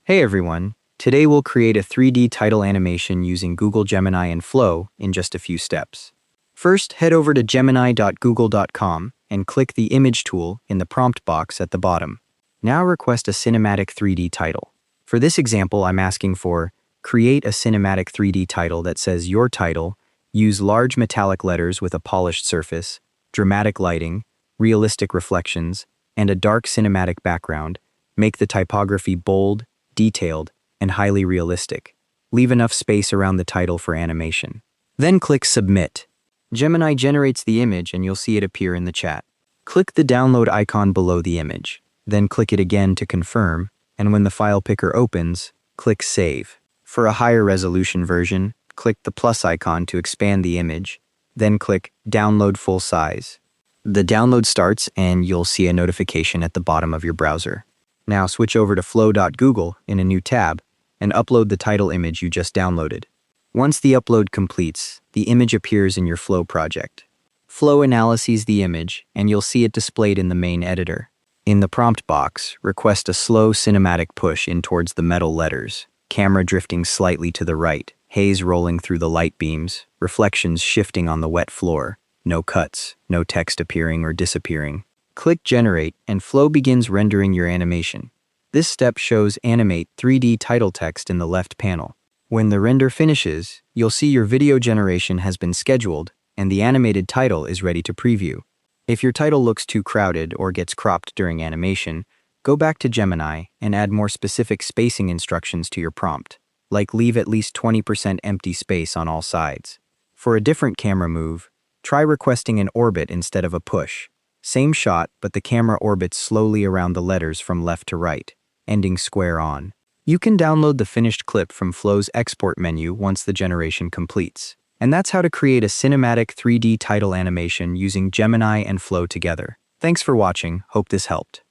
Hey everyone, today we'll create a 3D title animation using Google Gemini and Flow in just a few steps. First, head over to gemini.google.com and click the image tool in the prompt box at the bottom. Now request a cinematic 3D title. For this example, I'm asking for create a cinematic 3D title that says your title, use large metallic letters with a polished surface, dramatic lighting, realistic reflections, and a dark cinematic background. Make the typography bold, detailed, and highly realistic. Leave enough space around the title for animation. Then click Submit. Gemini generates the image and you'll see it appear in the chat. Click the download icon below the image. Then click it again to confirm, and when the file picker opens, click Save. For a higher resolution version, click the plus icon to expand the image, then click Download Full Size. The download starts and you'll see a notification at the bottom of your browser. Now switch over to flow.google in a new tab and upload the title image you just downloaded. Once the upload completes, the image appears in your Flow project. Flow analyzes the image and you'll see it displayed in the main editor. In the prompt box, request a slow cinematic push in towards the metal letters, camera drifting slightly to the right, haze rolling through the light beams, reflections shifting on the wet floor, no cuts, no text appearing or disappearing. Click Generate and Flow begins rendering your animation. This step shows Animate 3D title text in the left panel. When the render finishes, you'll see your video generation has been scheduled and the animated title is ready to preview. If your title looks too crowded or gets cropped during animation, go back to Gemini and add more specific spacing instructions to your prompt, like leave at least 20% empty space on all sides. For a different camera move, try requesting an orbit instead of a push. Same shot, but the camera orbits slowly around the letters from left to right, ending square on. You can download the finished clip from Flow's export menu once the generation completes. And that's how to create a cinematic 3D title animation using Gemini and Flow together. Thanks for watching, hope this helped.